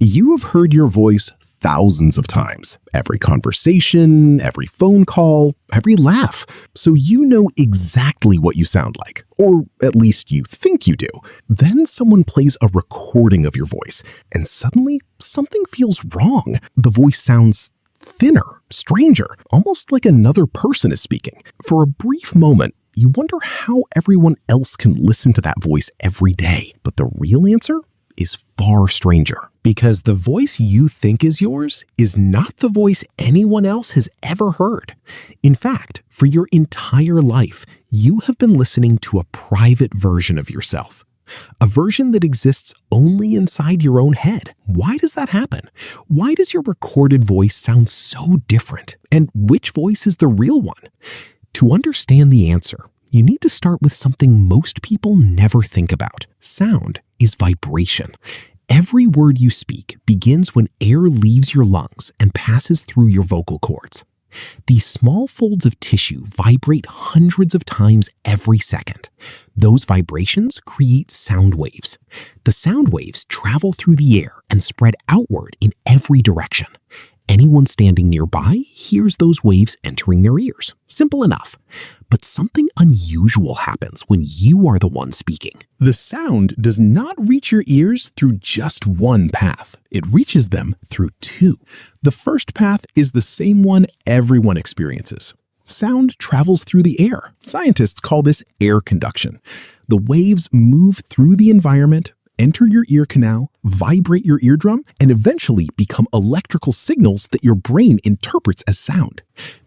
You have heard your voice thousands of times. Every conversation, every phone call, every laugh. So you know exactly what you sound like, or at least you think you do. Then someone plays a recording of your voice, and suddenly something feels wrong. The voice sounds thinner, stranger, almost like another person is speaking. For a brief moment, you wonder how everyone else can listen to that voice every day. But the real answer is far stranger. Because the voice you think is yours is not the voice anyone else has ever heard. In fact, for your entire life, you have been listening to a private version of yourself. A version that exists only inside your own head. Why does that happen? Why does your recorded voice sound so different? And which voice is the real one? To understand the answer, you need to start with something most people never think about. Sound is vibration. Every word you speak begins when air leaves your lungs and passes through your vocal cords. These small folds of tissue vibrate hundreds of times every second. Those vibrations create sound waves. The sound waves travel through the air and spread outward in every direction. Anyone standing nearby hears those waves entering their ears. Simple enough. But something unusual happens when you are the one speaking. The sound does not reach your ears through just one path. It reaches them through two. The first path is the same one everyone experiences. Sound travels through the air. Scientists call this air conduction. The waves move through the environment, enter your ear canal, vibrate your eardrum, and eventually become electrical signals that your brain interprets as sound.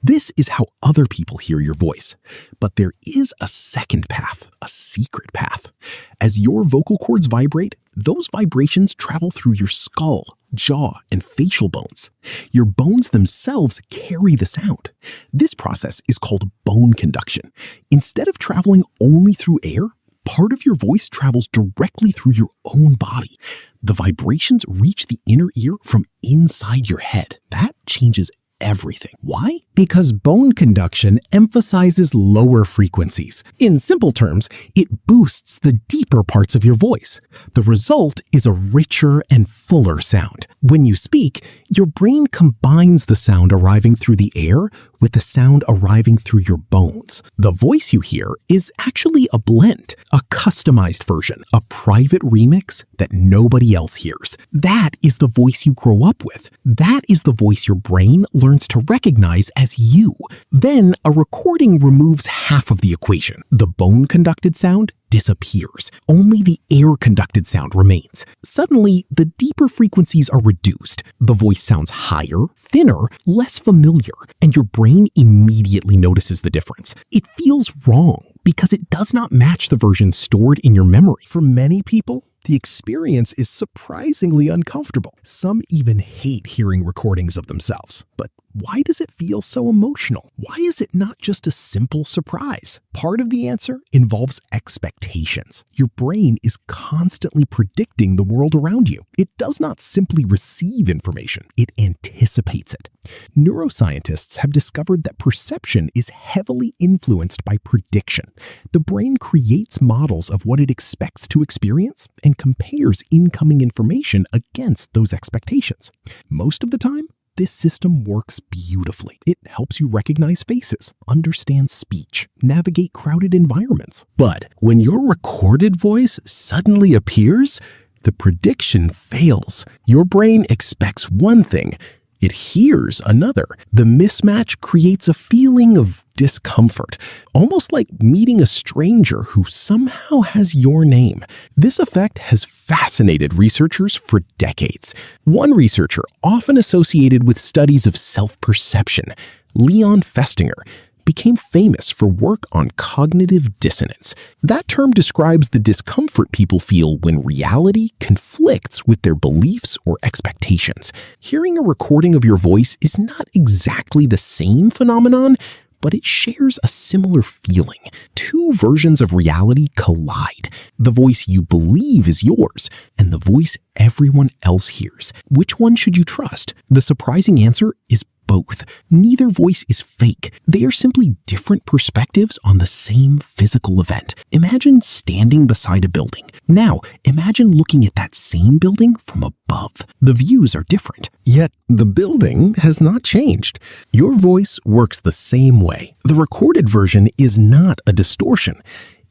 This is how other people hear your voice. But there is a second path, a secret path. As your vocal cords vibrate, those vibrations travel through your skull, jaw, and facial bones. Your bones themselves carry the sound. This process is called bone conduction. Instead of traveling only through air, part of your voice travels directly through your own body. The vibrations reach the inner ear from inside your head. That changes everything. Why? Because bone conduction emphasizes lower frequencies. In simple terms, it boosts the deeper parts of your voice. The result is a richer and fuller sound. When you speak, your brain combines the sound arriving through the air with the sound arriving through your bones. The voice you hear is actually a blend, a customized version, a private remix that nobody else hears. That is the voice you grow up with. That is the voice your brain learns to recognize as you. Then a recording removes half of the equation. The bone-conducted sound disappears. Only the air-conducted sound remains. Suddenly, the deeper frequencies are reduced. The voice sounds higher, thinner, less familiar, and your brain immediately notices the difference. It feels wrong because it does not match the version stored in your memory. For many people, the experience is surprisingly uncomfortable. Some even hate hearing recordings of themselves. But why does it feel so emotional? Why is it not just a simple surprise? Part of the answer involves expectations. Your brain is constantly predicting the world around you. It does not simply receive information, it anticipates it. Neuroscientists have discovered that perception is heavily influenced by prediction. The brain creates models of what it expects to experience and compares incoming information against those expectations. Most of the time, this system works beautifully. It helps you recognize faces, understand speech, navigate crowded environments. But when your recorded voice suddenly appears, the prediction fails. Your brain expects one thing, it hears another. The mismatch creates a feeling of discomfort, almost like meeting a stranger who somehow has your name. This effect has fascinated researchers for decades. One researcher, often associated with studies of self-perception, Leon Festinger, became famous for work on cognitive dissonance. That term describes the discomfort people feel when reality conflicts with their beliefs or expectations. Hearing a recording of your voice is not exactly the same phenomenon, but it shares a similar feeling. Two versions of reality collide. The voice you believe is yours and the voice everyone else hears. Which one should you trust? The surprising answer is both. Neither voice is fake. They are simply different perspectives on the same physical event. Imagine standing beside a building. Now, imagine looking at that same building from above. The views are different. Yet, the building has not changed. Your voice works the same way. The recorded version is not a distortion.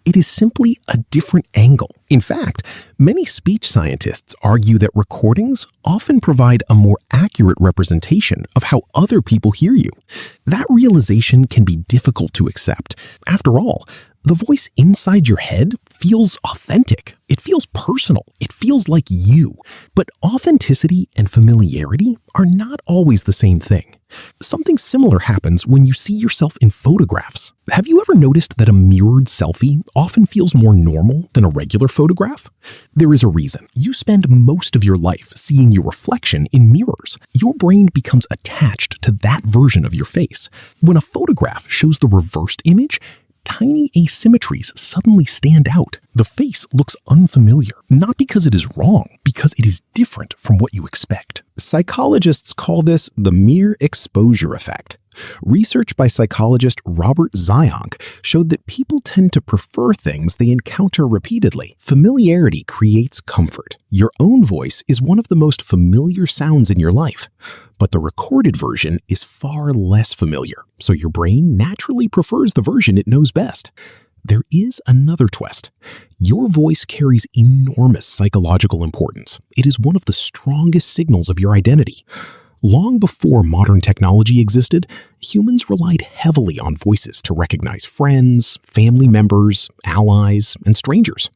It is simply a different angle. In fact, many speech scientists argue that recordings often provide a more accurate representation of how other people hear you. That realization can be difficult to accept. After all, the voice inside your head feels authentic. It feels personal. It feels like you. But authenticity and familiarity are not always the same thing. Something similar happens when you see yourself in photographs. Have you ever noticed that a mirrored selfie often feels more normal than a regular photograph? There is a reason. You spend most of your life seeing your reflection in mirrors. Your brain becomes attached to that version of your face. When a photograph shows the reversed image, tiny asymmetries suddenly stand out. The face looks unfamiliar, not because it is wrong, because it is different from what you expect. Psychologists call this the mere exposure effect. Research by psychologist Robert Zionk showed that people tend to prefer things they encounter repeatedly. Familiarity creates comfort. Your own voice is one of the most familiar sounds in your life, but the recorded version is far less familiar, so your brain naturally prefers the version it knows best. There is another twist. Your voice carries enormous psychological importance. It is one of the strongest signals of your identity. Long before modern technology existed, humans relied heavily on voices to recognize friends, family members, allies, and strangers.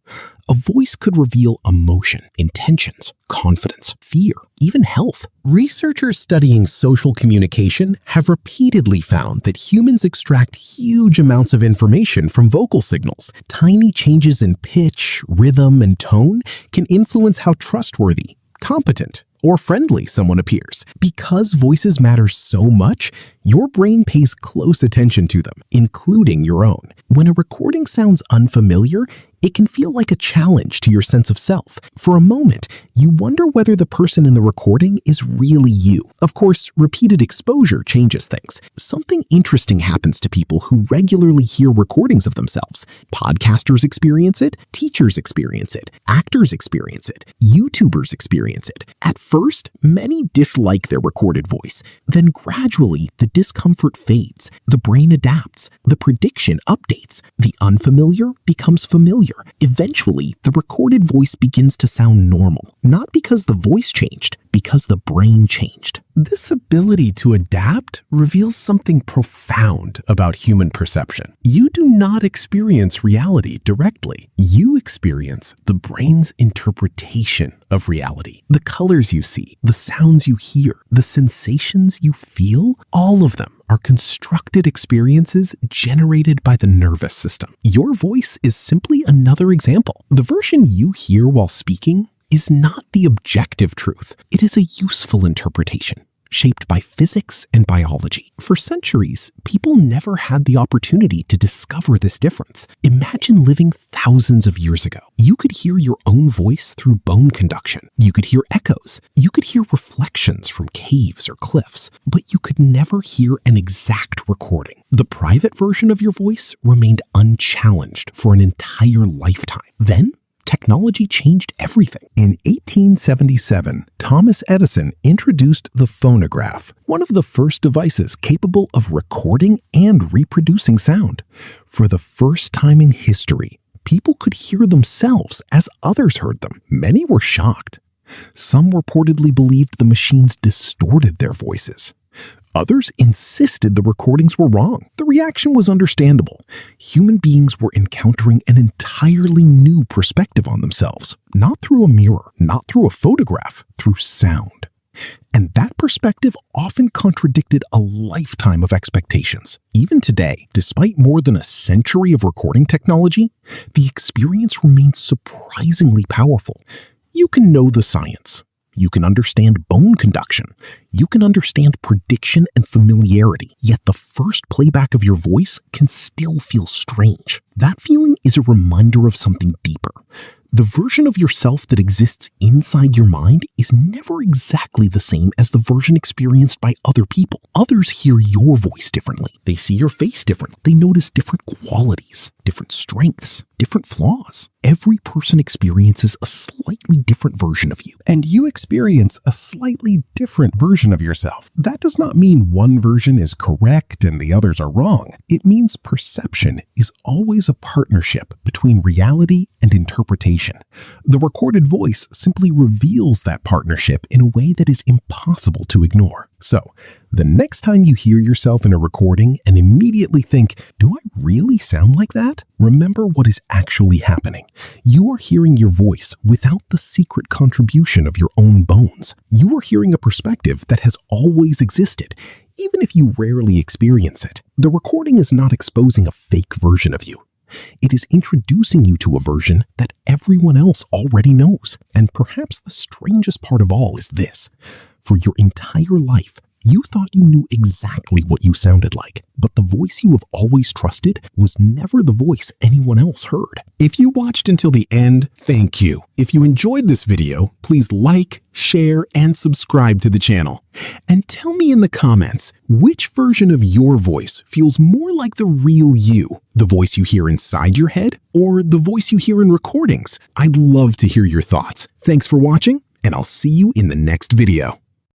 A voice could reveal emotion, intentions, confidence, fear, even health. Researchers studying social communication have repeatedly found that humans extract huge amounts of information from vocal signals. Tiny changes in pitch, rhythm, and tone can influence how trustworthy, competent, or friendly someone appears. Because voices matter so much, your brain pays close attention to them, including your own. When a recording sounds unfamiliar, it can feel like a challenge to your sense of self. For a moment, you wonder whether the person in the recording is really you. Of course, repeated exposure changes things. Something interesting happens to people who regularly hear recordings of themselves. Podcasters experience it, teachers experience it, actors experience it, YouTubers experience it. At first, many dislike their recorded voice. Then gradually, the discomfort fades. The brain adapts. The prediction updates. The unfamiliar becomes familiar. Eventually, the recorded voice begins to sound normal, not because the voice changed, because the brain changed. This ability to adapt reveals something profound about human perception. You do not experience reality directly. You experience the brain's interpretation of reality. The colors you see, the sounds you hear, the sensations you feel, all of them are constructed experiences generated by the nervous system. Your voice is simply another example. The version you hear while speaking is not the objective truth. It is a useful interpretation, shaped by physics and biology. For centuries, people never had the opportunity to discover this difference. Imagine living thousands of years ago. You could hear your own voice through bone conduction. You could hear echoes. You could hear reflections from caves or cliffs, but you could never hear an exact recording. The private version of your voice remained unchallenged for an entire lifetime. Then, technology changed everything. In 1877, Thomas Edison introduced the phonograph, one of the first devices capable of recording and reproducing sound. For the first time in history, people could hear themselves as others heard them. Many were shocked. Some reportedly believed the machines distorted their voices. Others insisted the recordings were wrong. The reaction was understandable. Human beings were encountering an entirely new perspective on themselves, not through a mirror, not through a photograph, through sound. And that perspective often contradicted a lifetime of expectations. Even today, despite more than a century of recording technology, the experience remains surprisingly powerful. You can know the science. You can understand bone conduction. You can understand prediction and familiarity, yet the first playback of your voice can still feel strange. That feeling is a reminder of something deeper. The version of yourself that exists inside your mind is never exactly the same as the version experienced by other people. Others hear your voice differently. They see your face differently. They notice different qualities, different strengths, different flaws. Every person experiences a slightly different version of you. And you experience a slightly different version of yourself. That does not mean one version is correct and the others are wrong. It means perception is always a partnership between reality and interpretation. The recorded voice simply reveals that partnership in a way that is impossible to ignore. So, the next time you hear yourself in a recording and immediately think, do I really sound like that? Remember what is actually happening. You are hearing your voice without the secret contribution of your own bones. You are hearing a perspective that has always existed, even if you rarely experience it. The recording is not exposing a fake version of you. It is introducing you to a version that everyone else already knows. And perhaps the strangest part of all is this. For your entire life, you thought you knew exactly what you sounded like, but the voice you have always trusted was never the voice anyone else heard. If you watched until the end, thank you. If you enjoyed this video, please like, share, and subscribe to the channel. And tell me in the comments, which version of your voice feels more like the real you? The voice you hear inside your head or the voice you hear in recordings? I'd love to hear your thoughts. Thanks for watching, and I'll see you in the next video.